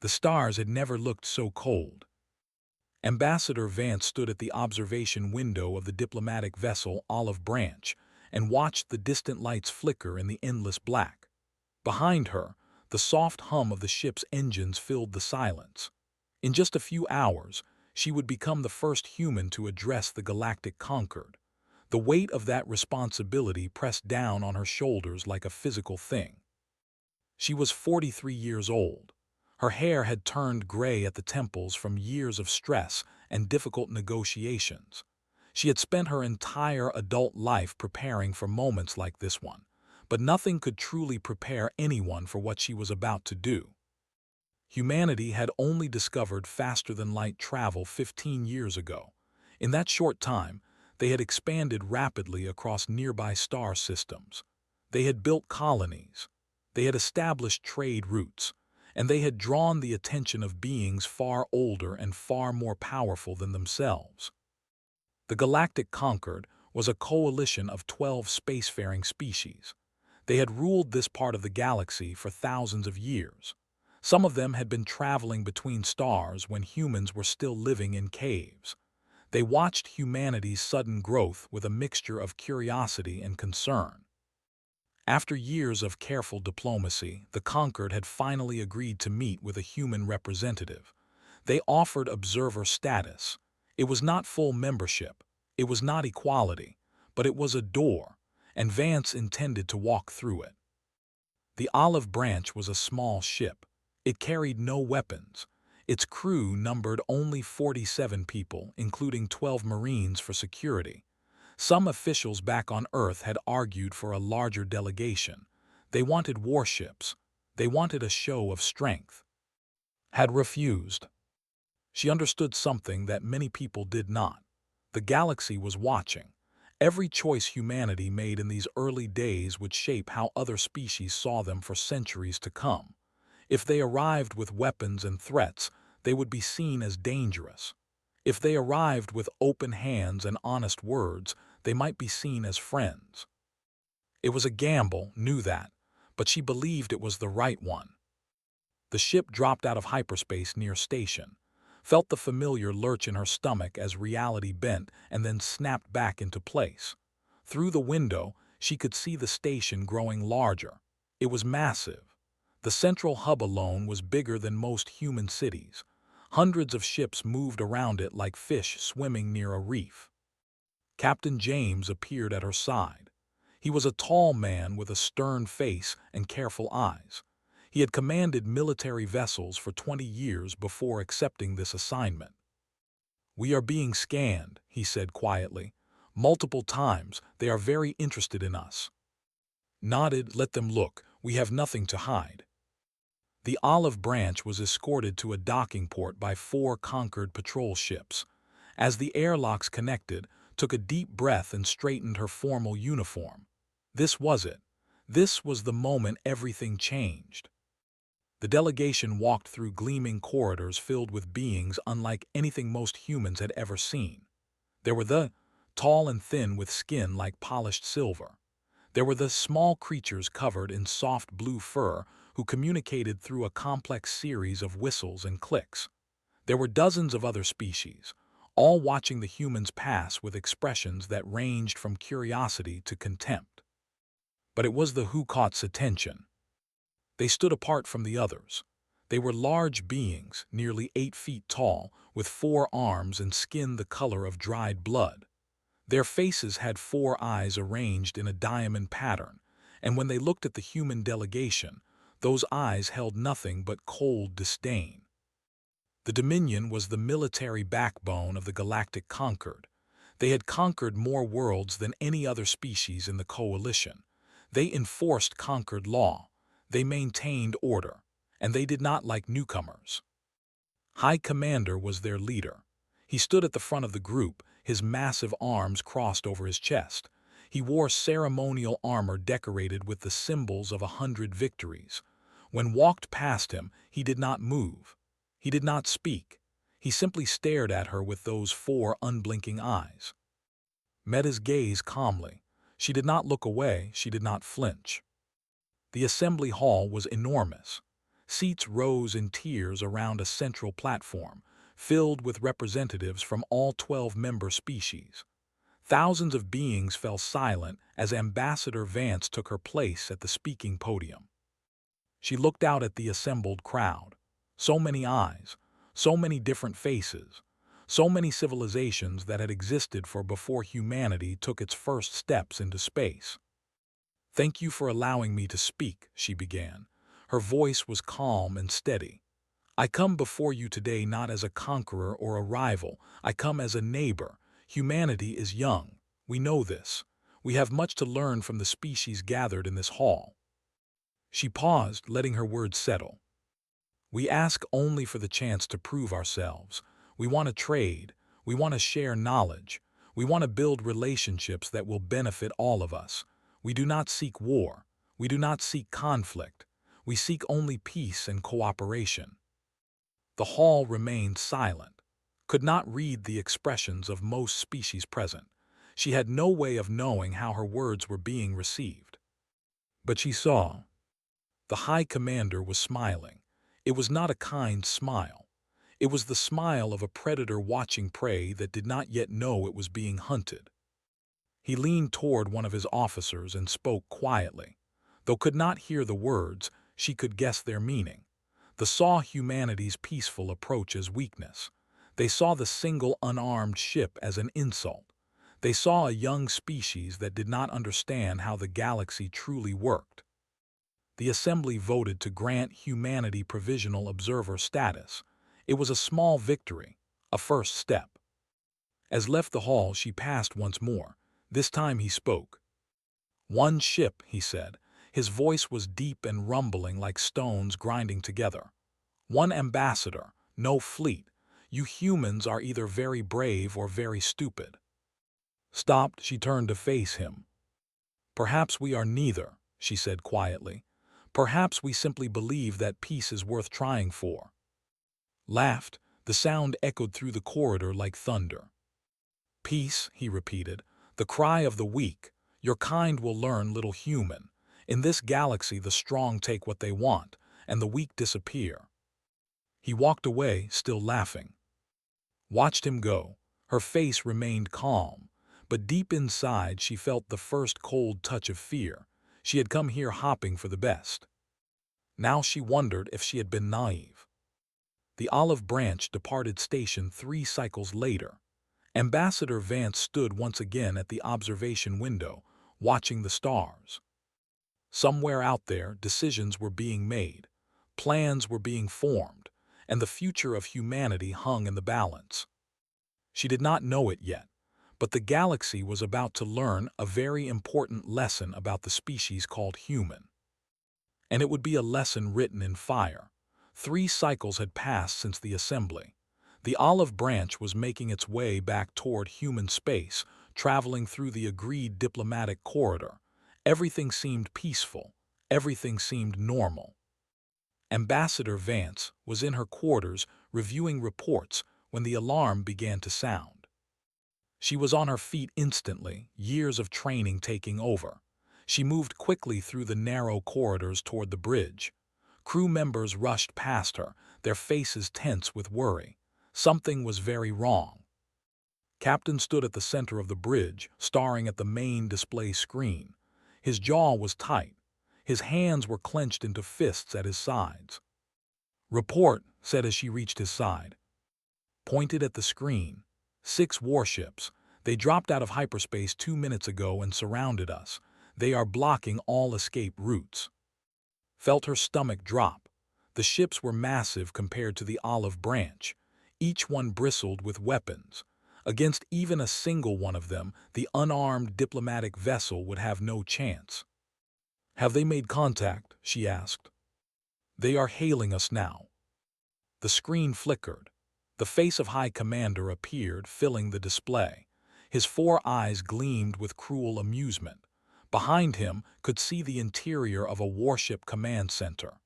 The stars had never looked so cold. Ambassador Vance stood at the observation window of the diplomatic vessel Olive Branch and watched the distant lights flicker in the endless black. Behind her, the soft hum of the ship's engines filled the silence. In just a few hours, she would become the first human to address the Galactic Concord. The weight of that responsibility pressed down on her shoulders like a physical thing. She was 43 years old. Her hair had turned gray at the temples from years of stress and difficult negotiations. She had spent her entire adult life preparing for moments like this one, but nothing could truly prepare anyone for what she was about to do. Humanity had only discovered faster-than-light travel 15 years ago. In that short time, they had expanded rapidly across nearby star systems. They had built colonies. They had established trade routes, and they had drawn the attention of beings far older and far more powerful than themselves. The Galactic Concord was a coalition of 12 spacefaring species. They had ruled this part of the galaxy for thousands of years. Some of them had been traveling between stars when humans were still living in caves. They watched humanity's sudden growth with a mixture of curiosity and concern. After years of careful diplomacy, the Concord had finally agreed to meet with a human representative. They offered observer status. It was not full membership, it was not equality, but it was a door, and Vance intended to walk through it. The Olive Branch was a small ship. It carried no weapons. Its crew numbered only 47 people, including 12 Marines for security. Some officials back on Earth had argued for a larger delegation. They wanted warships. They wanted a show of strength. Had refused. She understood something that many people did not. The galaxy was watching. Every choice humanity made in these early days would shape how other species saw them for centuries to come. If they arrived with weapons and threats, they would be seen as dangerous. If they arrived with open hands and honest words, they might be seen as friends. It was a gamble, knew that, but she believed it was the right one. The ship dropped out of hyperspace near station, felt the familiar lurch in her stomach as reality bent and then snapped back into place. Through the window, she could see the station growing larger. It was massive. The central hub alone was bigger than most human cities. Hundreds of ships moved around it like fish swimming near a reef. Captain James appeared at her side. He was a tall man with a stern face and careful eyes. He had commanded military vessels for 20 years before accepting this assignment. "We are being scanned," he said quietly. "Multiple times. They are very interested in us." Nodded, "Let them look. We have nothing to hide." The Olive Branch was escorted to a docking port by 4 Concord patrol ships. As the airlocks connected, took a deep breath and straightened her formal uniform. This was it. This was the moment everything changed. The delegation walked through gleaming corridors filled with beings unlike anything most humans had ever seen. There were the tall and thin with skin like polished silver. There were the small creatures covered in soft blue fur who communicated through a complex series of whistles and clicks. There were dozens of other species, all watching the humans pass with expressions that ranged from curiosity to contempt. But it was the who caught's attention. They stood apart from the others. They were large beings, nearly 8 feet tall, with 4 arms and skin the color of dried blood. Their faces had 4 eyes arranged in a diamond pattern, and when they looked at the human delegation, those eyes held nothing but cold disdain. The Dominion was the military backbone of the Galactic Concord. They had conquered more worlds than any other species in the coalition. They enforced Concord law. They maintained order, and they did not like newcomers. High Commander was their leader. He stood at the front of the group, his massive arms crossed over his chest. He wore ceremonial armor decorated with the symbols of 100 victories. When walked past him, he did not move. He did not speak. He simply stared at her with those 4 unblinking eyes. Met his gaze calmly. She did not look away, she did not flinch. The assembly hall was enormous. Seats rose in tiers around a central platform, filled with representatives from all 12 member species. Thousands of beings fell silent as Ambassador Vance took her place at the speaking podium. She looked out at the assembled crowd. So many eyes, so many different faces, so many civilizations that had existed for before humanity took its first steps into space. "Thank you for allowing me to speak," she began. Her voice was calm and steady. "I come before you today not as a conqueror or a rival. I come as a neighbor. Humanity is young. We know this. We have much to learn from the species gathered in this hall." She paused, letting her words settle. "We ask only for the chance to prove ourselves. We want to trade. We want to share knowledge. We want to build relationships that will benefit all of us. We do not seek war. We do not seek conflict. We seek only peace and cooperation." The hall remained silent, could not read the expressions of most species present. She had no way of knowing how her words were being received. But she saw. The High Commander was smiling. It was not a kind smile. It was the smile of a predator watching prey that did not yet know it was being hunted. He leaned toward one of his officers and spoke quietly. Though could not hear the words, she could guess their meaning. They saw humanity's peaceful approach as weakness. They saw the single unarmed ship as an insult. They saw a young species that did not understand how the galaxy truly worked. The Assembly voted to grant humanity provisional observer status. It was a small victory, a first step. As left the hall, she passed once more. This time he spoke. "One ship," he said. His voice was deep and rumbling like stones grinding together. "One ambassador, no fleet. You humans are either very brave or very stupid." Stopped, she turned to face him. "Perhaps we are neither," she said quietly. "Perhaps we simply believe that peace is worth trying for." Laughed, the sound echoed through the corridor like thunder. "Peace," he repeated, "the cry of the weak. Your kind will learn, little human. In this galaxy the strong take what they want, and the weak disappear." He walked away, still laughing. Watched him go. Her face remained calm, but deep inside she felt the first cold touch of fear. She had come here hopping for the best. Now she wondered if she had been naive. The olive branch departed station 3 cycles later. Ambassador Vance stood once again at the observation window, watching the stars. Somewhere out there, decisions were being made, plans were being formed, and the future of humanity hung in the balance. She did not know it yet, but the galaxy was about to learn a very important lesson about the species called human. And it would be a lesson written in fire. 3 cycles had passed since the assembly. The olive branch was making its way back toward human space, traveling through the agreed diplomatic corridor. Everything seemed peaceful. Everything seemed normal. Ambassador Vance was in her quarters reviewing reports when the alarm began to sound. She was on her feet instantly, years of training taking over. She moved quickly through the narrow corridors toward the bridge. Crew members rushed past her, their faces tense with worry. Something was very wrong. Captain stood at the center of the bridge, staring at the main display screen. His jaw was tight. His hands were clenched into fists at his sides. "Report," said as she reached his side. Pointed at the screen. 6 warships. They dropped out of hyperspace 2 minutes ago and surrounded us. They are blocking all escape routes. Felt her stomach drop. The ships were massive compared to the olive branch. Each one bristled with weapons. Against even a single one of them, the unarmed diplomatic vessel would have no chance. "Have they made contact?" she asked. "They are hailing us now." The screen flickered. The face of High Commander appeared, filling the display. His 4 eyes gleamed with cruel amusement. Behind him could see the interior of a warship command center.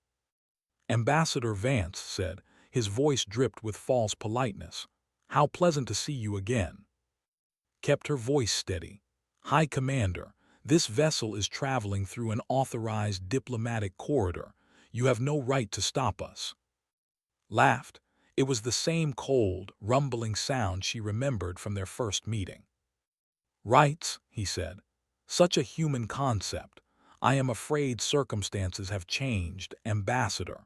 Ambassador Vance said, his voice dripped with false politeness. "How pleasant to see you again." Kept her voice steady. "High Commander, this vessel is traveling through an authorized diplomatic corridor. You have no right to stop us. Laughed. It was the same cold, rumbling sound she remembered from their first meeting. Rights, he said. Such a human concept. I am afraid circumstances have changed, Ambassador.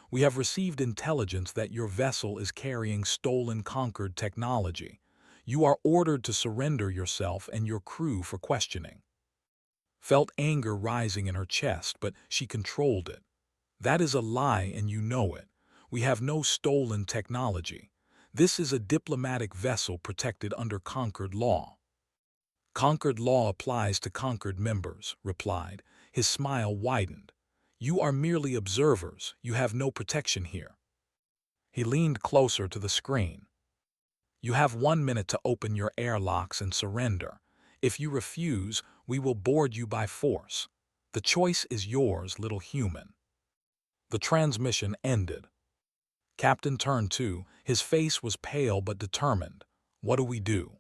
We have received intelligence that your vessel is carrying stolen conquered technology. You are ordered to surrender yourself and your crew for questioning. Felt anger rising in her chest, but she controlled it. That is a lie and you know it. We have no stolen technology. This is a diplomatic vessel protected under conquered law. Conquered law applies to conquered members, replied. His smile widened. You are merely observers. You have no protection here. He leaned closer to the screen. You have 1 minute to open your airlocks and surrender. If you refuse, we will board you by force. The choice is yours, little human. The transmission ended. Captain turned to. His face was pale but determined. What do we do?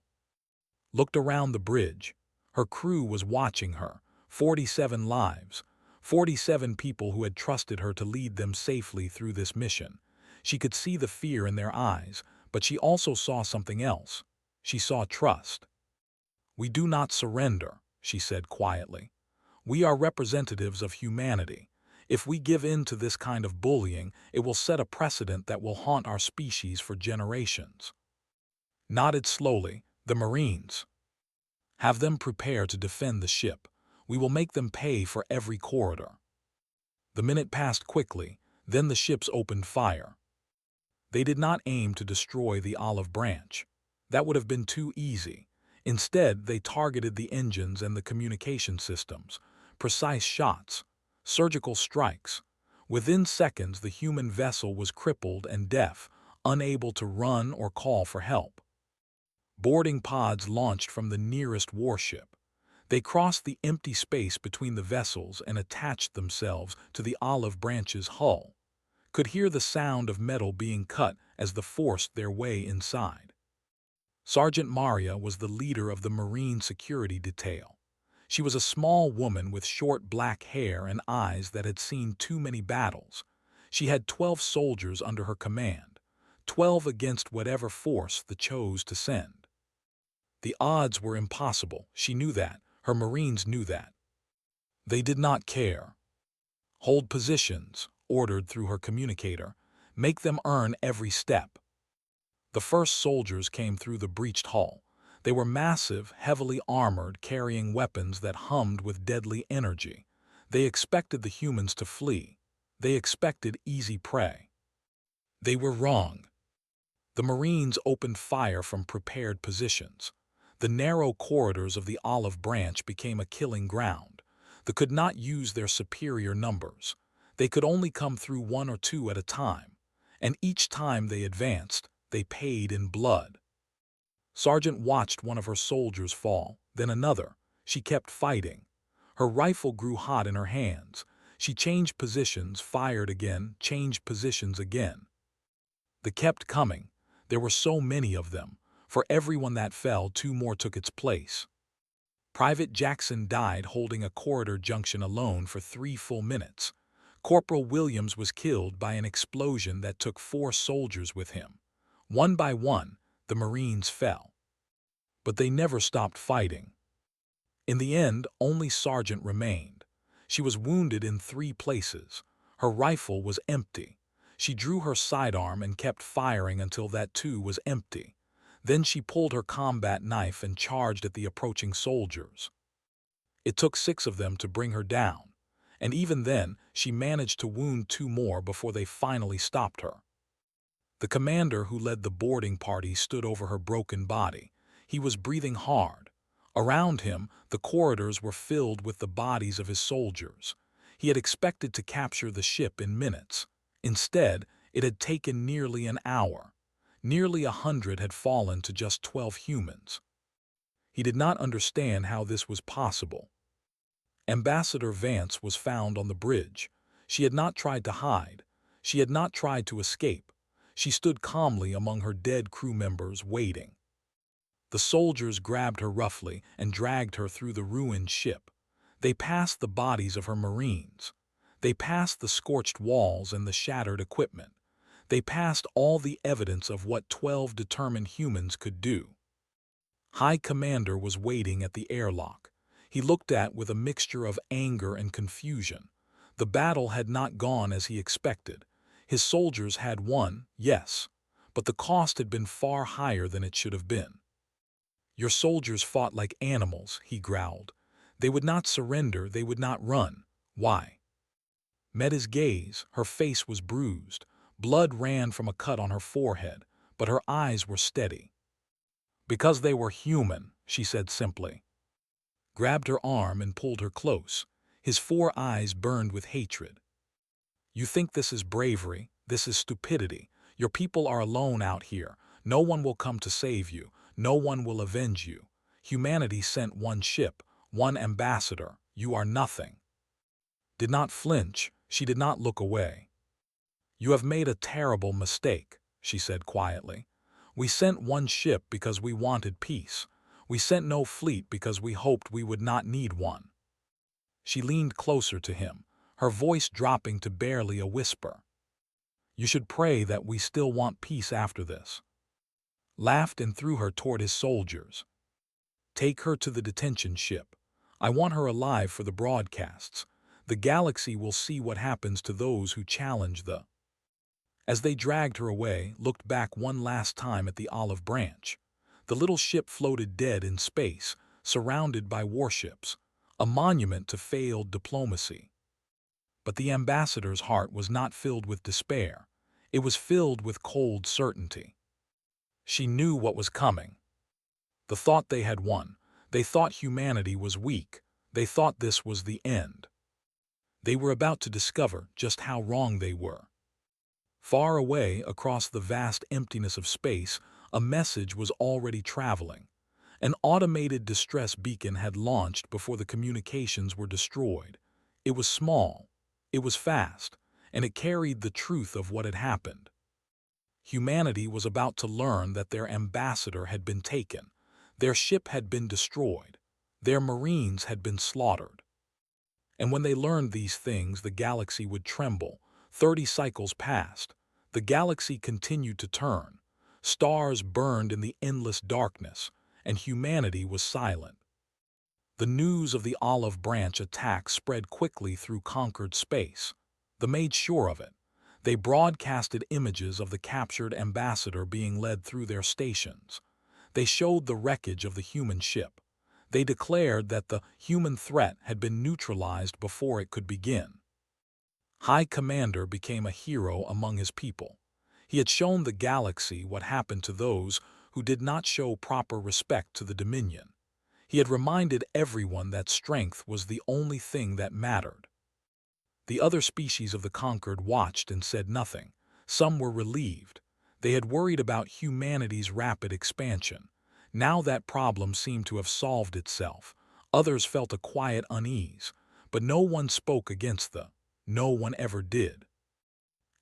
Looked around the bridge. Her crew was watching her. 47 lives. 47 people who had trusted her to lead them safely through this mission. She could see the fear in their eyes, but she also saw something else. She saw trust. We do not surrender, she said quietly. We are representatives of humanity. If we give in to this kind of bullying, it will set a precedent that will haunt our species for generations. Nodded slowly. The Marines. Have them prepare to defend the ship. We will make them pay for every corridor. The minute passed quickly, then the ships opened fire. They did not aim to destroy the olive branch. That would have been too easy. Instead, they targeted the engines and the communication systems. Precise shots. Surgical strikes. Within seconds, the human vessel was crippled and deaf, unable to run or call for help. Boarding pods launched from the nearest warship. They crossed the empty space between the vessels and attached themselves to the olive branch's hull. Could hear the sound of metal being cut as they forced their way inside. Sergeant Maria was the leader of the Marine security detail. She was a small woman with short black hair and eyes that had seen too many battles. She had 12 soldiers under her command, 12 against whatever force they chose to send. The odds were impossible. She knew that. Her Marines knew that. They did not care. Hold positions, ordered through her communicator. Make them earn every step. The first soldiers came through the breached hull. They were massive, heavily armored, carrying weapons that hummed with deadly energy. They expected the humans to flee. They expected easy prey. They were wrong. The Marines opened fire from prepared positions. The narrow corridors of the olive branch became a killing ground. They could not use their superior numbers. They could only come through 1 or 2 at a time. And each time they advanced, they paid in blood. Sergeant watched one of her soldiers fall, then another. She kept fighting. Her rifle grew hot in her hands. She changed positions, fired again, changed positions again. They kept coming. There were so many of them. For everyone that fell, 2 more took its place. Private Jackson died holding a corridor junction alone for 3 full minutes. Corporal Williams was killed by an explosion that took 4 soldiers with him. One by one, the Marines fell. But they never stopped fighting. In the end, only Sergeant remained. She was wounded in 3 places. Her rifle was empty. She drew her sidearm and kept firing until that too was empty. Then she pulled her combat knife and charged at the approaching soldiers. It took 6 of them to bring her down, and even then she managed to wound 2 more before they finally stopped her. The commander who led the boarding party stood over her broken body. He was breathing hard. Around him, the corridors were filled with the bodies of his soldiers. He had expected to capture the ship in minutes. Instead, it had taken nearly an hour. Nearly 100 had fallen to just 12 humans. He did not understand how this was possible. Ambassador Vance was found on the bridge. She had not tried to hide. She had not tried to escape. She stood calmly among her dead crew members, waiting. The soldiers grabbed her roughly and dragged her through the ruined ship. They passed the bodies of her Marines. They passed the scorched walls and the shattered equipment. They passed all the evidence of what 12 determined humans could do. High Commander was waiting at the airlock. He looked at with a mixture of anger and confusion. The battle had not gone as he expected. His soldiers had won, yes, but the cost had been far higher than it should have been. Your soldiers fought like animals, he growled. They would not surrender, they would not run. Why? Met his gaze, her face was bruised. Blood ran from a cut on her forehead, but her eyes were steady. Because they were human, she said simply. Grabbed her arm and pulled her close. His 4 eyes burned with hatred. You think this is bravery, this is stupidity. Your people are alone out here. No one will come to save you. No one will avenge you. Humanity sent 1 ship, 1 ambassador. You are nothing. Did not flinch. She did not look away. You have made a terrible mistake, she said quietly. We sent 1 ship because we wanted peace. We sent no fleet because we hoped we would not need one. She leaned closer to him, her voice dropping to barely a whisper. You should pray that we still want peace after this. Laughed and threw her toward his soldiers. Take her to the detention ship. I want her alive for the broadcasts. The galaxy will see what happens to those who challenge the... As they dragged her away, looked back one last time at the olive branch. The little ship floated dead in space, surrounded by warships, a monument to failed diplomacy. But the ambassador's heart was not filled with despair. It was filled with cold certainty. She knew what was coming. The thought they had won. They thought humanity was weak. They thought this was the end. They were about to discover just how wrong they were. Far away, across the vast emptiness of space, a message was already traveling. An automated distress beacon had launched before the communications were destroyed. It was small, it was fast, and it carried the truth of what had happened. Humanity was about to learn that their ambassador had been taken, their ship had been destroyed, their marines had been slaughtered. And when they learned these things, the galaxy would tremble. 30 cycles passed. The galaxy continued to turn. Stars burned in the endless darkness, and humanity was silent. The news of the olive branch attack spread quickly through conquered space. They made sure of it. They broadcasted images of the captured ambassador being led through their stations. They showed the wreckage of the human ship. They declared that the human threat had been neutralized before it could begin. High Commander became a hero among his people. He had shown the galaxy what happened to those who did not show proper respect to the Dominion. He had reminded everyone that strength was the only thing that mattered. The other species of the conquered watched and said nothing. Some were relieved. They had worried about humanity's rapid expansion. Now that problem seemed to have solved itself. Others felt a quiet unease, but no one spoke against the... No one ever did.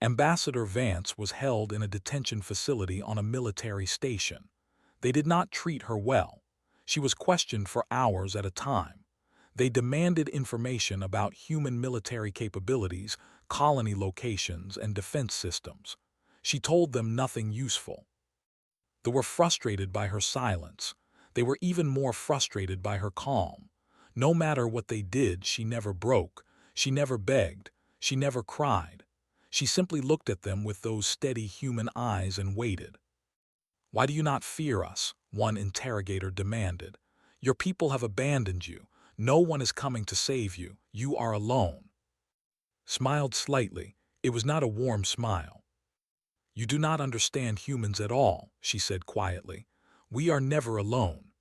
Ambassador Vance was held in a detention facility on a military station. They did not treat her well. She was questioned for hours at a time. They demanded information about human military capabilities, colony locations, and defense systems. She told them nothing useful. They were frustrated by her silence. They were even more frustrated by her calm. No matter what they did, she never broke. She never begged. She never cried. She simply looked at them with those steady human eyes and waited. "Why do you not fear us?" one interrogator demanded. "Your people have abandoned you. No one is coming to save you. You are alone." Smiled slightly. It was not a warm smile. "You do not understand humans at all," she said quietly. "We are never alone."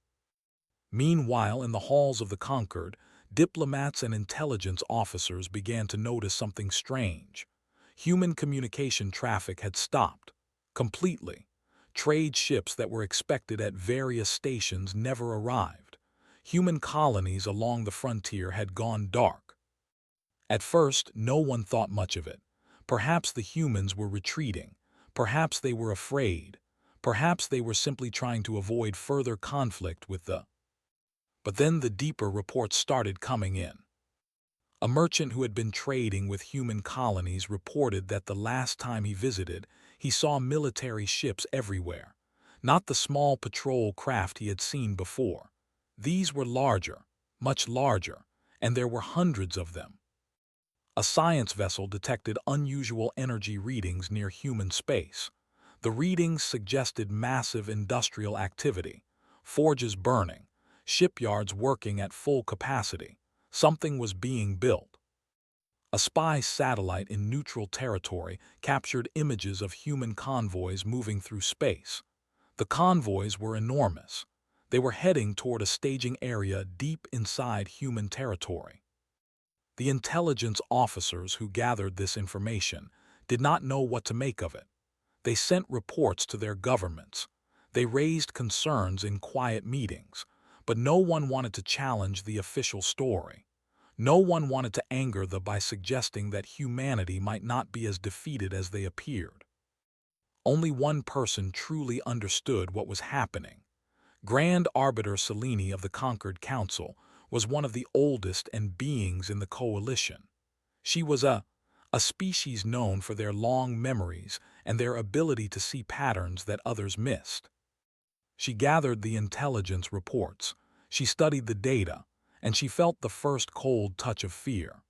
Meanwhile, in the halls of the conquered, diplomats and intelligence officers began to notice something strange. Human communication traffic had stopped. Completely. Trade ships that were expected at various stations never arrived. Human colonies along the frontier had gone dark. At first, no one thought much of it. Perhaps the humans were retreating. Perhaps they were afraid. Perhaps they were simply trying to avoid further conflict with the... But then the deeper reports started coming in. A merchant who had been trading with human colonies reported that the last time he visited, he saw military ships everywhere. Not the small patrol craft he had seen before. These were larger, much larger, and there were hundreds of them. A science vessel detected unusual energy readings near human space. The readings suggested massive industrial activity, forges burning, shipyards working at full capacity. Something was being built. A spy satellite in neutral territory captured images of human convoys moving through space. The convoys were enormous. They were heading toward a staging area deep inside human territory. The intelligence officers who gathered this information did not know what to make of it. They sent reports to their governments. They raised concerns in quiet meetings, but no one wanted to challenge the official story. No one wanted to anger them by suggesting that humanity might not be as defeated as they appeared. Only one person truly understood what was happening. Grand Arbiter Selene of the Conquered Council was one of the oldest and beings in the coalition. She was a species known for their long memories and their ability to see patterns that others missed. She gathered the intelligence reports, she studied the data, and she felt the first cold touch of fear.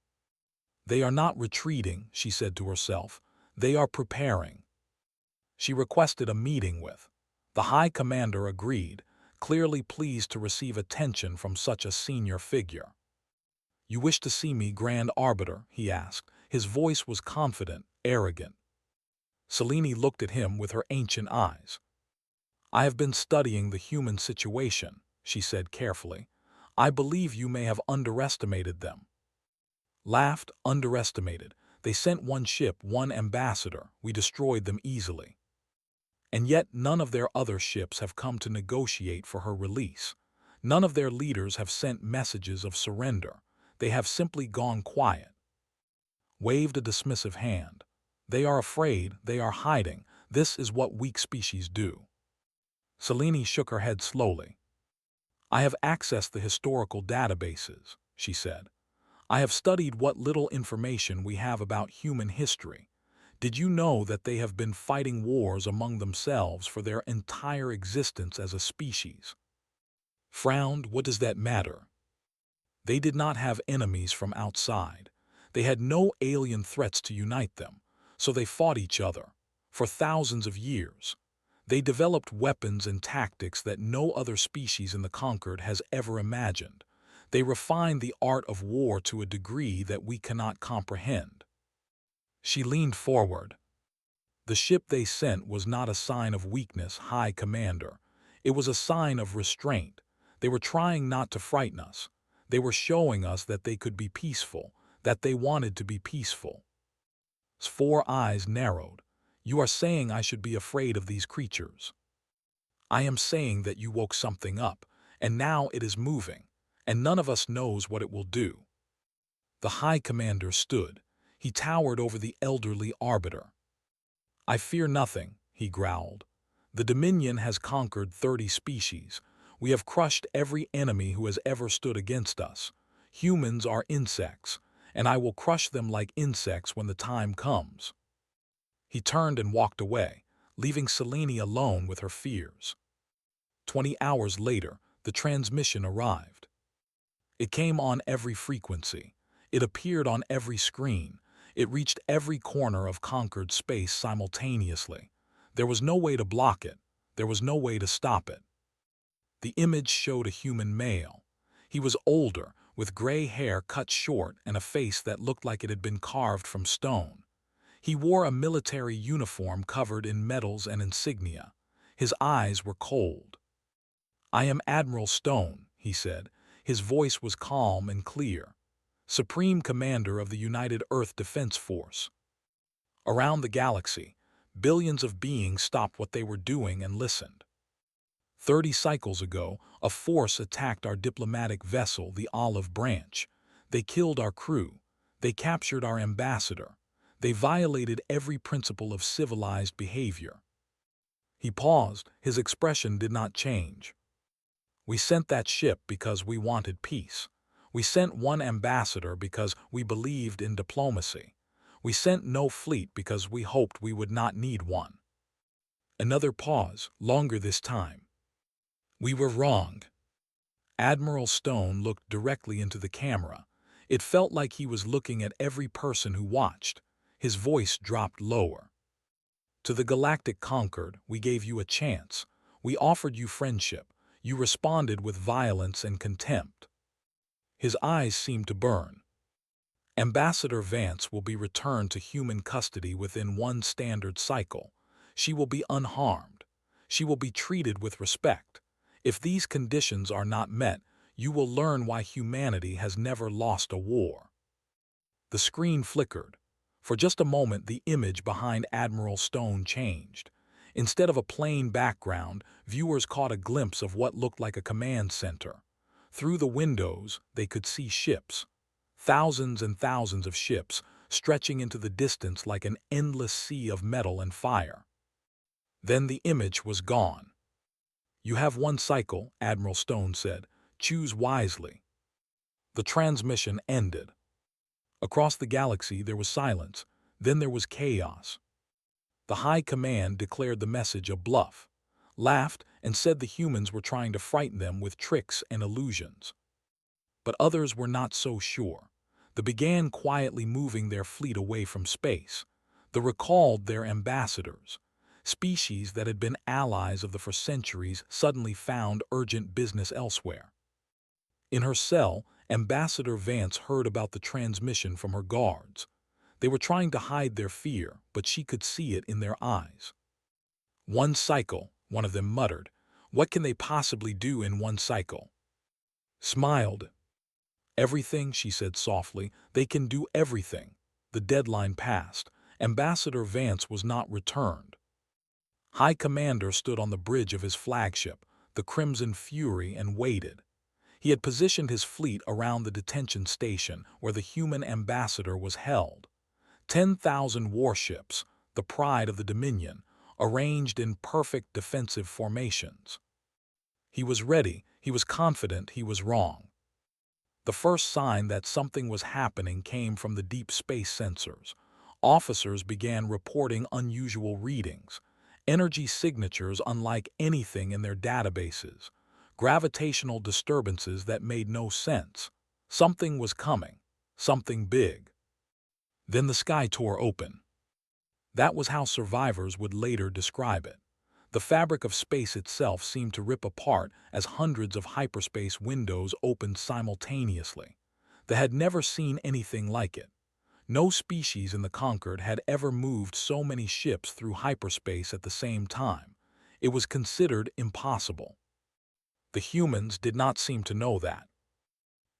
They are not retreating, she said to herself, they are preparing. She requested a meeting with. The High Commander agreed, clearly pleased to receive attention from such a senior figure. "You wish to see me, Grand Arbiter?" he asked. His voice was confident, arrogant. Selene looked at him with her ancient eyes. "I have been studying the human situation," she said carefully. "I believe you may have underestimated them." Laughed, underestimated. They sent one ship, one ambassador. We destroyed them easily. And yet none of their other ships have come to negotiate for her release. None of their leaders have sent messages of surrender. They have simply gone quiet. Waved a dismissive hand. They are afraid, they are hiding. This is what weak species do. Selene shook her head slowly. "I have accessed the historical databases," she said. "I have studied what little information we have about human history. Did you know that they have been fighting wars among themselves for their entire existence as a species?" Frowned, "What does that matter?" They did not have enemies from outside. They had no alien threats to unite them, so they fought each other. For thousands of years. They developed weapons and tactics that no other species in the Conquered has ever imagined. They refined the art of war to a degree that we cannot comprehend. She leaned forward. "The ship they sent was not a sign of weakness, High Commander. It was a sign of restraint. They were trying not to frighten us. They were showing us that they could be peaceful, that they wanted to be peaceful." His four eyes narrowed. "You are saying I should be afraid of these creatures." "I am saying that you woke something up, and now it is moving, and none of us knows what it will do." The High Commander stood. He towered over the elderly Arbiter. "I fear nothing," he growled. "The Dominion has conquered 30 species. We have crushed every enemy who has ever stood against us. Humans are insects, and I will crush them like insects when the time comes." He turned and walked away, leaving Selene alone with her fears. 20 hours later, the transmission arrived. It came on every frequency. It appeared on every screen. It reached every corner of conquered space simultaneously. There was no way to block it. There was no way to stop it. The image showed a human male. He was older, with gray hair cut short and a face that looked like it had been carved from stone. He wore a military uniform covered in medals and insignia. His eyes were cold. "I am Admiral Stone," he said. His voice was calm and clear. "Supreme Commander of the United Earth Defense Force." Around the galaxy, billions of beings stopped what they were doing and listened. 30 cycles ago, a force attacked our diplomatic vessel, the Olive Branch. They killed our crew. They captured our ambassador. They violated every principle of civilized behavior. He paused. His expression did not change. "We sent that ship because we wanted peace. We sent one ambassador because we believed in diplomacy. We sent no fleet because we hoped we would not need one. Another pause, longer this time. We were wrong. Admiral Stone looked directly into the camera. It felt like he was looking at every person who watched. His voice dropped lower. To the Galactic Conquered, we gave you a chance. We offered you friendship. You responded with violence and contempt. His eyes seemed to burn. Ambassador Vance will be returned to human custody within one standard cycle. She will be unharmed. She will be treated with respect. If these conditions are not met, you will learn why humanity has never lost a war. The screen flickered. For just a moment, the image behind Admiral Stone changed. Instead of a plain background, viewers caught a glimpse of what looked like a command center. Through the windows, they could see ships. Thousands and thousands of ships, stretching into the distance like an endless sea of metal and fire. Then the image was gone. You have one cycle, Admiral Stone said. Choose wisely. The transmission ended. Across the galaxy there was silence. Then there was chaos. The High Command declared the message a bluff, laughed, and said the humans were trying to frighten them with tricks and illusions. But others were not so sure. They began quietly moving their fleet away from space. They recalled their ambassadors. Species that had been allies of them for centuries suddenly found urgent business elsewhere. In her cell, Ambassador Vance heard about the transmission from her guards. They were trying to hide their fear, but she could see it in their eyes. One cycle, one of them muttered. What can they possibly do in one cycle? Smiled. Everything, she said softly. They can do everything. The deadline passed. Ambassador Vance was not returned. High Commander stood on the bridge of his flagship, the Crimson Fury, and waited. He had positioned his fleet around the detention station where the human ambassador was held. 10,000 warships, the pride of the Dominion, arranged in perfect defensive formations. He was ready. He was confident he was wrong. The first sign that something was happening came from the deep space sensors. Officers began reporting unusual readings, energy signatures unlike anything in their databases, gravitational disturbances that made no sense. Something was coming, something big. Then the sky tore open. That was how survivors would later describe it. The fabric of space itself seemed to rip apart as hundreds of hyperspace windows opened simultaneously. They had never seen anything like it. No species in the Conquered had ever moved so many ships through hyperspace at the same time. It was considered impossible. The humans did not seem to know that.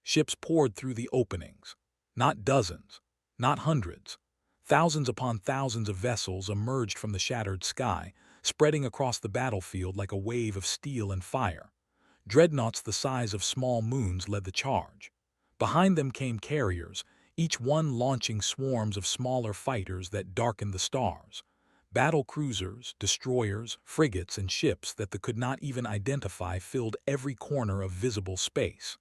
Ships poured through the openings. Not dozens, not hundreds. Thousands upon thousands of vessels emerged from the shattered sky, spreading across the battlefield like a wave of steel and fire. Dreadnoughts the size of small moons led the charge. Behind them came carriers, each one launching swarms of smaller fighters that darkened the stars. Battle cruisers, destroyers, frigates, and ships that they could not even identify filled every corner of visible space.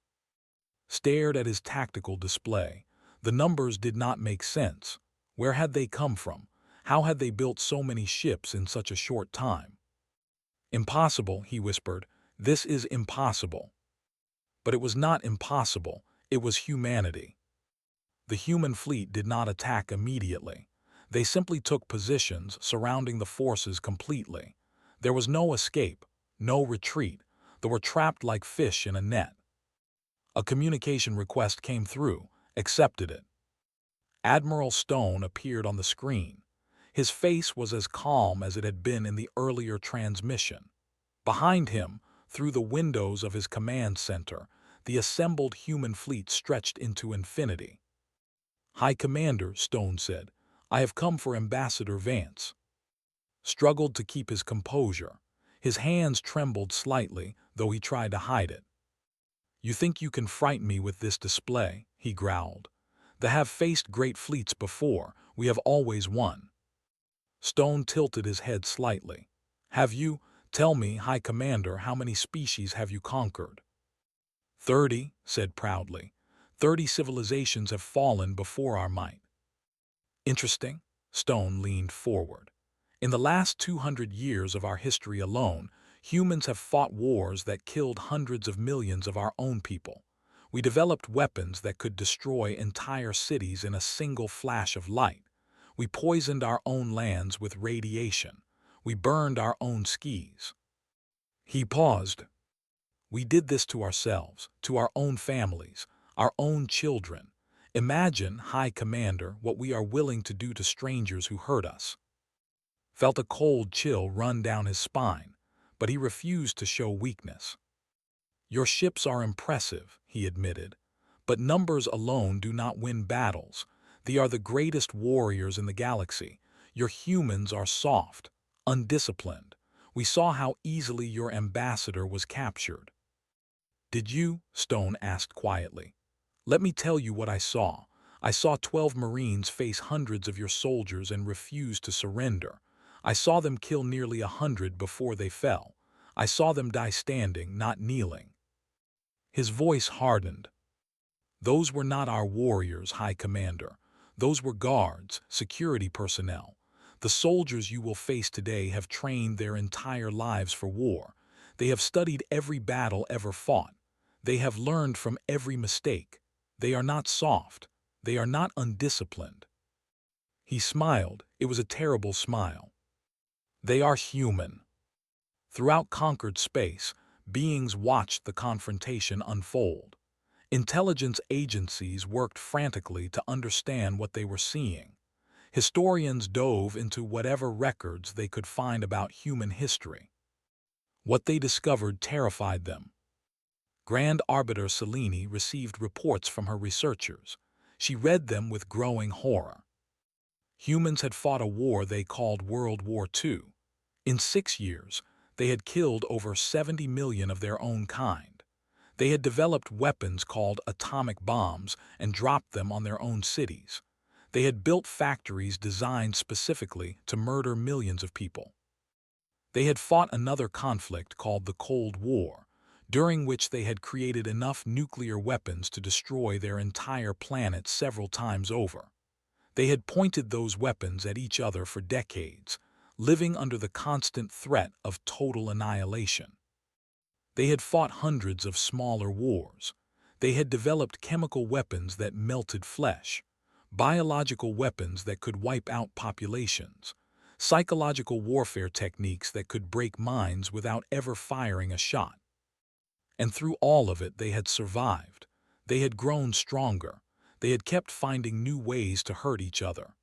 Stared at his tactical display. The numbers did not make sense. Where had they come from? How had they built so many ships in such a short time? Impossible, he whispered. This is impossible. But it was not impossible. It was humanity. The human fleet did not attack immediately. They simply took positions, surrounding the forces completely. There was no escape, no retreat. They were trapped like fish in a net. A communication request came through, accepted it. Admiral Stone appeared on the screen. His face was as calm as it had been in the earlier transmission. Behind him, through the windows of his command center, the assembled human fleet stretched into infinity. High Commander, Stone said, I have come for Ambassador Vance. Struggled to keep his composure. His hands trembled slightly, though he tried to hide it. You think you can frighten me with this display, he growled. They have faced great fleets before. We have always won. Stone tilted his head slightly. Have you? Tell me, High Commander, how many species have you conquered? 30, said proudly. 30 civilizations have fallen before our might. Interesting? Stone leaned forward. In the last 200 years of our history alone, humans have fought wars that killed hundreds of millions of our own people. We developed weapons that could destroy entire cities in a single flash of light. We poisoned our own lands with radiation. We burned our own skis. He paused. We did this to ourselves, to our own families, our own children. Imagine, High Commander, what we are willing to do to strangers who hurt us. Felt a cold chill run down his spine, but he refused to show weakness. Your ships are impressive, he admitted, but numbers alone do not win battles. They are the greatest warriors in the galaxy. Your humans are soft, undisciplined. We saw how easily your ambassador was captured. Did you? Stone asked quietly. Let me tell you what I saw. I saw 12 Marines face hundreds of your soldiers and refuse to surrender. I saw them kill nearly 100 before they fell. I saw them die standing, not kneeling. His voice hardened. Those were not our warriors, High Commander. Those were guards, security personnel. The soldiers you will face today have trained their entire lives for war. They have studied every battle ever fought. They have learned from every mistake. They are not soft. They are not undisciplined. He smiled. It was a terrible smile. They are human. Throughout conquered space, beings watched the confrontation unfold. Intelligence agencies worked frantically to understand what they were seeing. Historians dove into whatever records they could find about human history. What they discovered terrified them. Grand Arbiter Selene received reports from her researchers. She read them with growing horror. Humans had fought a war they called World War II. In 6 years, they had killed over 70 million of their own kind. They had developed weapons called atomic bombs and dropped them on their own cities. They had built factories designed specifically to murder millions of people. They had fought another conflict called the Cold War, during which they had created enough nuclear weapons to destroy their entire planet several times over. They had pointed those weapons at each other for decades, living under the constant threat of total annihilation. They had fought hundreds of smaller wars. They had developed chemical weapons that melted flesh, biological weapons that could wipe out populations, psychological warfare techniques that could break minds without ever firing a shot. And through all of it, they had survived. They had grown stronger. They had kept finding new ways to hurt each other.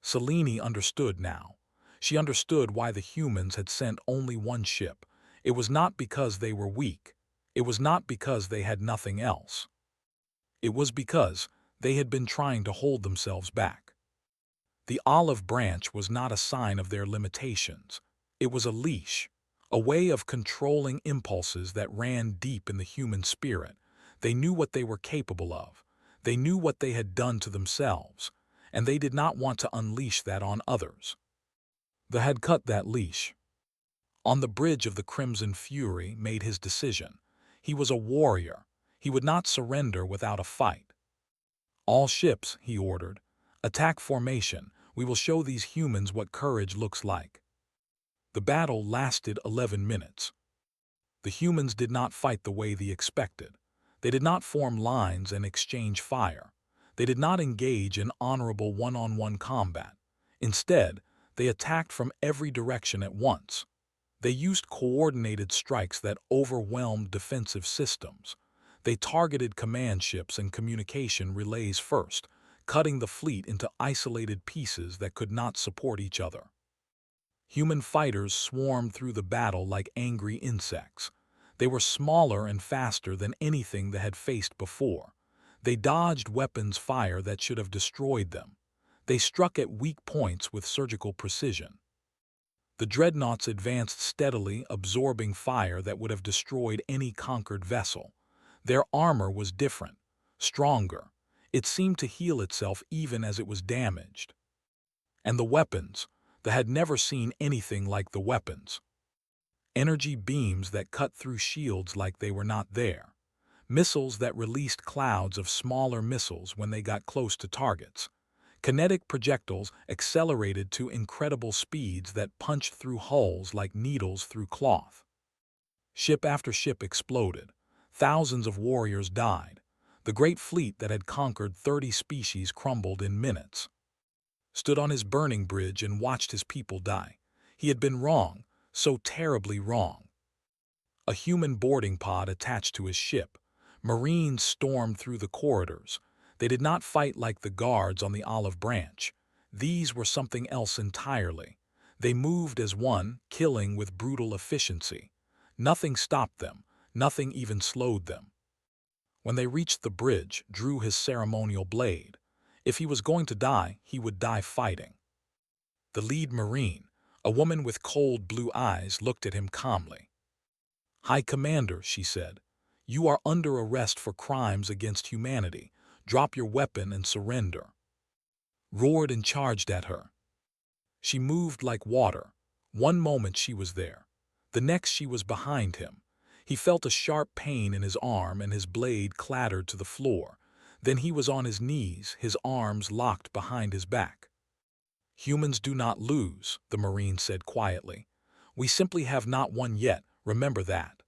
Selene understood now. She understood why the humans had sent only one ship. It was not because they were weak. It was not because they had nothing else. It was because they had been trying to hold themselves back. The olive branch was not a sign of their limitations. It was a leash, a way of controlling impulses that ran deep in the human spirit. They knew what they were capable of. They knew what they had done to themselves, and they did not want to unleash that on others. They had cut that leash. On the bridge of the Crimson Fury made his decision. He was a warrior. He would not surrender without a fight. All ships, he ordered. Attack formation. We will show these humans what courage looks like. The battle lasted 11 minutes. The humans did not fight the way they expected. They did not form lines and exchange fire. They did not engage in honorable one-on-one combat. Instead, they attacked from every direction at once. They used coordinated strikes that overwhelmed defensive systems. They targeted command ships and communication relays first, cutting the fleet into isolated pieces that could not support each other. Human fighters swarmed through the battle like angry insects. They were smaller and faster than anything they had faced before. They dodged weapons fire that should have destroyed them. They struck at weak points with surgical precision. The dreadnoughts advanced steadily, absorbing fire that would have destroyed any conquered vessel. Their armor was different, stronger. It seemed to heal itself even as it was damaged. And the weapons, they had never seen anything like the weapons. Energy beams that cut through shields like they were not there. missiles that released clouds of smaller missiles when they got close to targets. Kinetic projectiles accelerated to incredible speeds that punched through hulls like needles through cloth. Ship after ship exploded. Thousands of warriors died. The great fleet that had conquered 30 species crumbled in minutes. Stood on his burning bridge and watched his people die. He had been wrong, so terribly wrong. A human boarding pod attached to his ship. Marines stormed through the corridors. They did not fight like the guards on the olive branch. These were something else entirely. They moved as one, killing with brutal efficiency. Nothing stopped them, nothing even slowed them. When they reached the bridge, drew his ceremonial blade. If he was going to die, he would die fighting. The lead Marine, a woman with cold blue eyes, looked at him calmly. "High Commander," she said, "you are under arrest for crimes against humanity. Drop your weapon and surrender." Roared and charged at her. She moved like water. One moment she was there. The next she was behind him. He felt a sharp pain in his arm and his blade clattered to the floor. Then he was on his knees, his arms locked behind his back. "Humans do not lose," the Marine said quietly. "We simply have not won yet, remember that."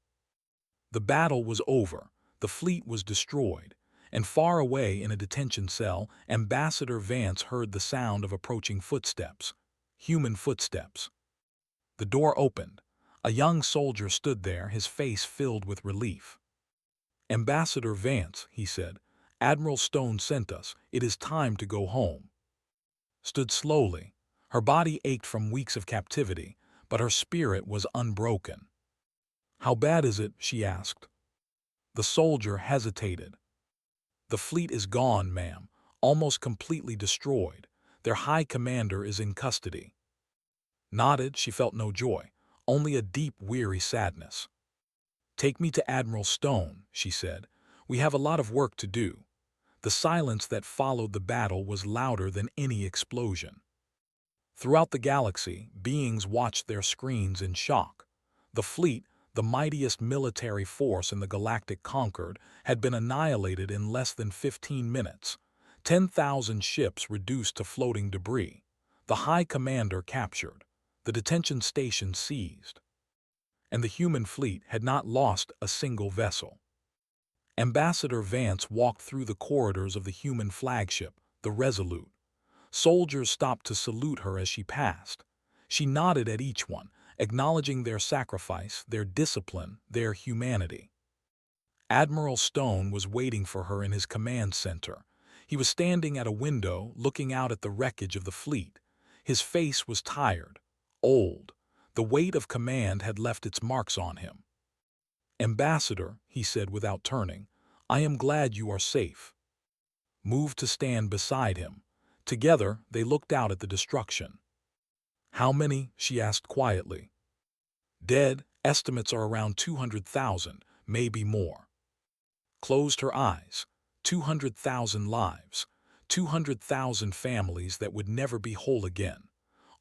The battle was over, the fleet was destroyed, and far away in a detention cell, Ambassador Vance heard the sound of approaching footsteps. Human footsteps. The door opened. A young soldier stood there, his face filled with relief. "Ambassador Vance," he said, "Admiral Stone sent us. It is time to go home." Stood slowly. Her body ached from weeks of captivity, but her spirit was unbroken. "How bad is it?" she asked. The soldier hesitated. "The fleet is gone, ma'am, almost completely destroyed. Their high commander is in custody." Nodded, she felt no joy, only a deep, weary sadness. "Take me to Admiral Stone," she said. "We have a lot of work to do." The silence that followed the battle was louder than any explosion. Throughout the galaxy, beings watched their screens in shock. The fleet, the mightiest military force in the galactic conquered, had been annihilated in less than 15 minutes. 10,000 ships reduced to floating debris. The High Commander captured. The detention station seized. And the human fleet had not lost a single vessel. Ambassador Vance walked through the corridors of the human flagship, the Resolute. Soldiers stopped to salute her as she passed. She nodded at each one, acknowledging their sacrifice, their discipline, their humanity. Admiral Stone was waiting for her in his command center. He was standing at a window, looking out at the wreckage of the fleet. His face was tired, old. The weight of command had left its marks on him. "Ambassador," he said without turning, "I am glad you are safe." Moved to stand beside him. Together, they looked out at the destruction. "How many?" she asked quietly. "Dead, estimates are around 200,000, maybe more." Closed her eyes. 200,000 lives. 200,000 families that would never be whole again.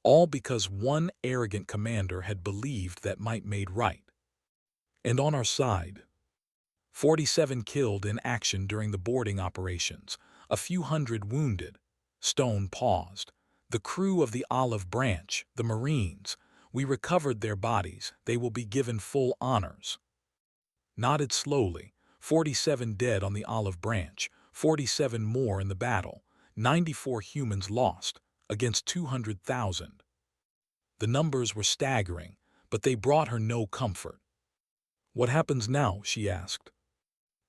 All because one arrogant commander had believed that might made right. "And on our side?" 47 killed in action during the boarding operations, a few hundred wounded. Stone paused. "The crew of the Olive Branch, the Marines, we recovered their bodies. They will be given full honors." Nodded slowly. 47 dead on the Olive Branch, 47 more in the battle, 94 humans lost, against 200,000. The numbers were staggering, but they brought her no comfort. "What happens now?" she asked.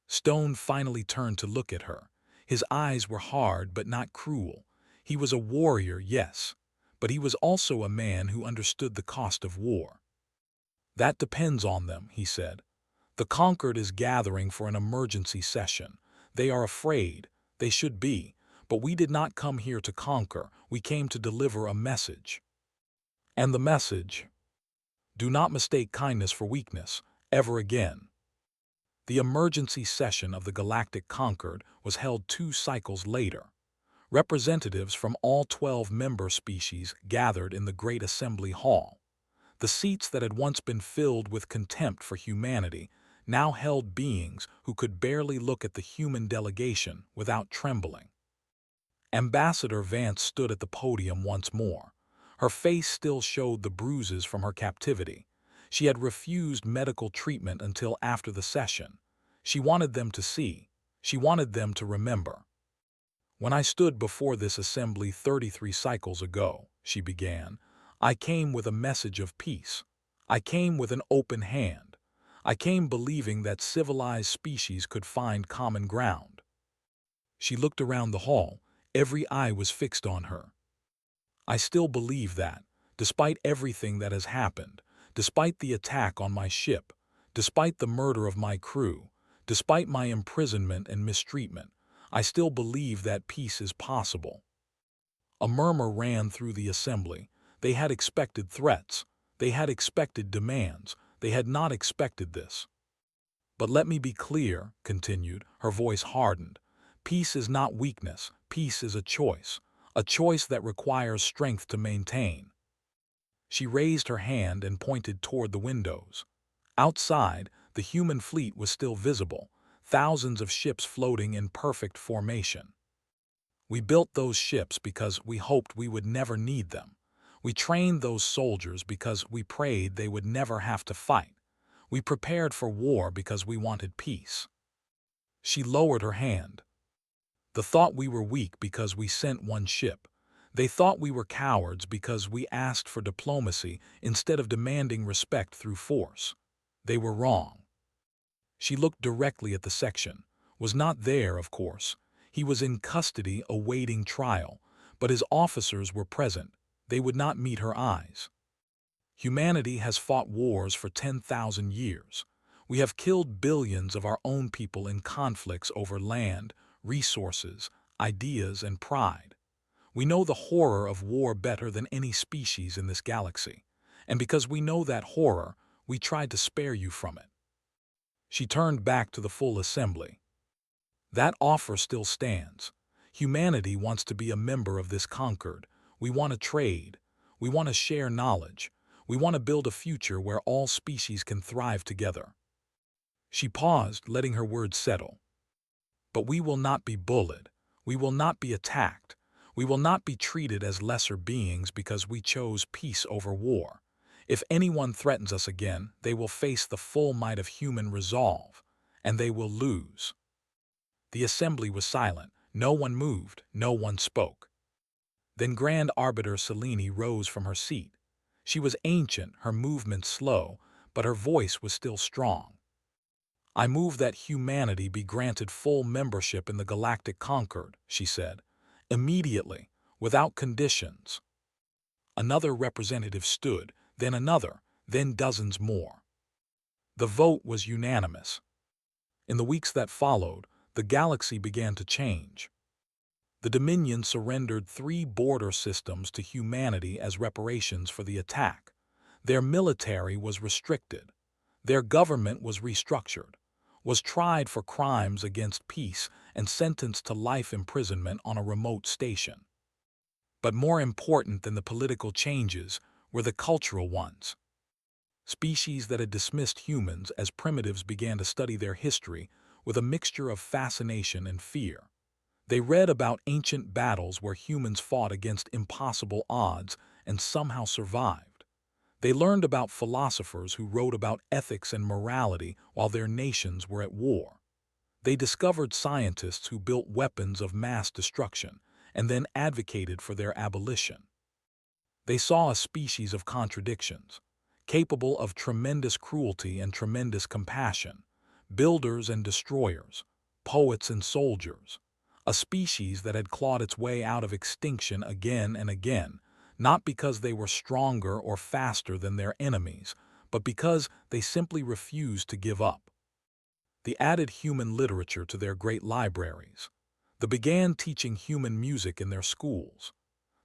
Stone finally turned to look at her. His eyes were hard but not cruel. He was a warrior, yes, but he was also a man who understood the cost of war. "That depends on them," he said. "The Conquered is gathering for an emergency session. They are afraid. They should be. But we did not come here to conquer. We came to deliver a message." "And the message?" "Do not mistake kindness for weakness, ever again." The emergency session of the Galactic Conquered was held 2 cycles later. Representatives from all 12 member species gathered in the Great Assembly Hall. The seats that had once been filled with contempt for humanity now held beings who could barely look at the human delegation without trembling. Ambassador Vance stood at the podium once more. Her face still showed the bruises from her captivity. She had refused medical treatment until after the session. She wanted them to see. She wanted them to remember. "When I stood before this assembly 33 cycles ago," she began, "I came with a message of peace. I came with an open hand. I came believing that civilized species could find common ground." She looked around the hall. Every eye was fixed on her. "I still believe that, despite everything that has happened, despite the attack on my ship, despite the murder of my crew, despite my imprisonment and mistreatment, I still believe that peace is possible." A murmur ran through the assembly. They had expected threats. They had expected demands. They had not expected this. "But let me be clear," continued, her voice hardened. "Peace is not weakness. Peace is a choice that requires strength to maintain." She raised her hand and pointed toward the windows. Outside, the human fleet was still visible, thousands of ships floating in perfect formation. "We built those ships because we hoped we would never need them. We trained those soldiers because we prayed they would never have to fight. We prepared for war because we wanted peace." She lowered her hand. "They thought we were weak because we sent one ship. They thought we were cowards because we asked for diplomacy instead of demanding respect through force. They were wrong." She looked directly at the section. Was not there, of course. He was in custody awaiting trial, but his officers were present. They would not meet her eyes. "Humanity has fought wars for 10,000 years. We have killed billions of our own people in conflicts over land, resources, ideas, and pride. We know the horror of war better than any species in this galaxy, and because we know that horror, we tried to spare you from it." She turned back to the full assembly. "That offer still stands. Humanity wants to be a member of this Concord. We want to trade. We want to share knowledge. We want to build a future where all species can thrive together." She paused, letting her words settle. "But we will not be bullied. We will not be attacked. We will not be treated as lesser beings because we chose peace over war. If anyone threatens us again, they will face the full might of human resolve, and they will lose." The assembly was silent. No one moved. No one spoke. Then Grand Arbiter Selene rose from her seat. She was ancient, her movements slow, but her voice was still strong. "I move that humanity be granted full membership in the Galactic Concord," she said, "immediately, without conditions." Another representative stood, then another, then dozens more. The vote was unanimous. In the weeks that followed, the galaxy began to change. The Dominion surrendered 3 border systems to humanity as reparations for the attack. Their military was restricted. Their government was restructured, was tried for crimes against peace, and sentenced to life imprisonment on a remote station. But more important than the political changes were the cultural ones. Species that had dismissed humans as primitives began to study their history with a mixture of fascination and fear. They read about ancient battles where humans fought against impossible odds and somehow survived. They learned about philosophers who wrote about ethics and morality while their nations were at war. They discovered scientists who built weapons of mass destruction and then advocated for their abolition. They saw a species of contradictions, capable of tremendous cruelty and tremendous compassion, builders and destroyers, poets and soldiers, a species that had clawed its way out of extinction again and again, not because they were stronger or faster than their enemies, but because they simply refused to give up. They added human literature to their great libraries. They began teaching human music in their schools.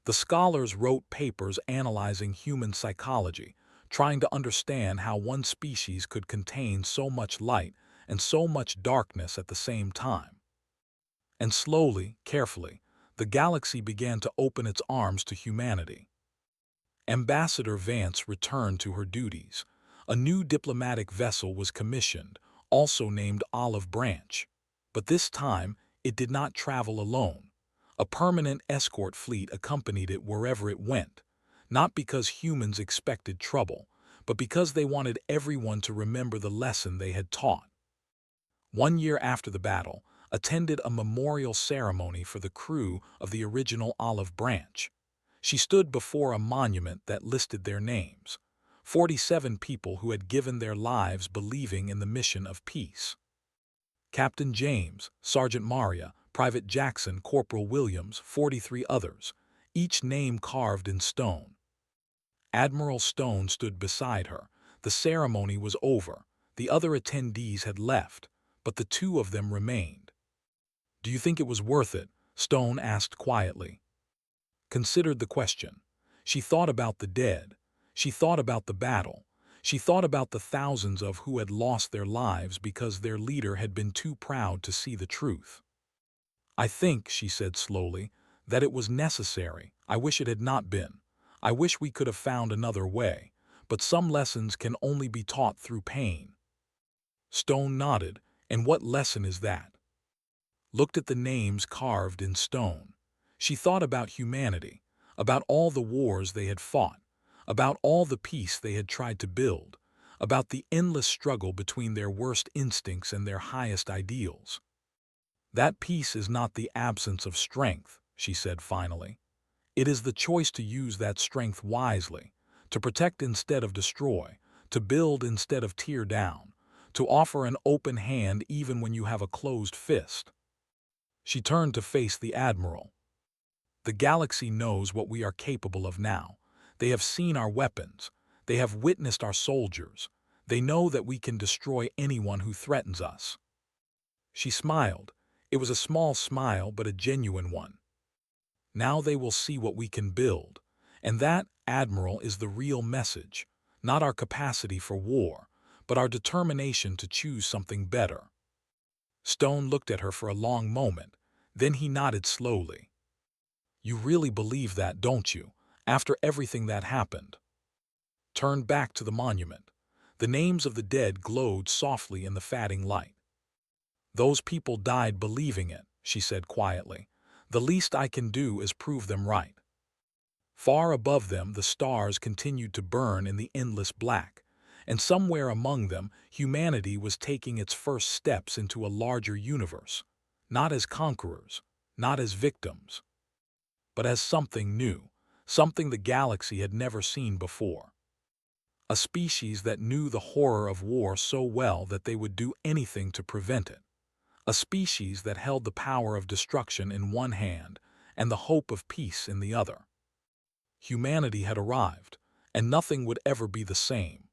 The scholars wrote papers analyzing human psychology, trying to understand how one species could contain so much light and so much darkness at the same time. And slowly, carefully, the galaxy began to open its arms to humanity. Ambassador Vance returned to her duties. A new diplomatic vessel was commissioned, also named Olive Branch. But this time, it did not travel alone. A permanent escort fleet accompanied it wherever it went, not because humans expected trouble, but because they wanted everyone to remember the lesson they had taught. 1 year after the battle, attended a memorial ceremony for the crew of the original Olive Branch. She stood before a monument that listed their names, 47 people who had given their lives believing in the mission of peace. Captain James, Sergeant Maria, Private Jackson, Corporal Williams, 43 others, each name carved in stone. Admiral Stone stood beside her. The ceremony was over. The other attendees had left, but the two of them remained. "Do you think it was worth it?" Stone asked quietly. Considered the question. She thought about the dead. She thought about the battle. She thought about the thousands of who had lost their lives because their leader had been too proud to see the truth. "I think," she said slowly, "that it was necessary. I wish it had not been. I wish we could have found another way, but some lessons can only be taught through pain." Stone nodded. "And what lesson is that?" Looked at the names carved in stone. She thought about humanity, about all the wars they had fought, about all the peace they had tried to build, about the endless struggle between their worst instincts and their highest ideals. "That peace is not the absence of strength," she said finally. "It is the choice to use that strength wisely, to protect instead of destroy, to build instead of tear down, to offer an open hand even when you have a closed fist." She turned to face the Admiral. "The galaxy knows what we are capable of now. They have seen our weapons. They have witnessed our soldiers. They know that we can destroy anyone who threatens us." She smiled. It was a small smile, but a genuine one. "Now they will see what we can build. And that, Admiral, is the real message. Not our capacity for war, but our determination to choose something better." Stone looked at her for a long moment. Then he nodded slowly. "You really believe that, don't you, after everything that happened?" Turned back to the monument. The names of the dead glowed softly in the fading light. "Those people died believing it," she said quietly. "The least I can do is prove them right." Far above them, the stars continued to burn in the endless black, and somewhere among them, humanity was taking its first steps into a larger universe, not as conquerors, not as victims, but as something new, something the galaxy had never seen before. A species that knew the horror of war so well that they would do anything to prevent it. A species that held the power of destruction in one hand and the hope of peace in the other. Humanity had arrived, and nothing would ever be the same.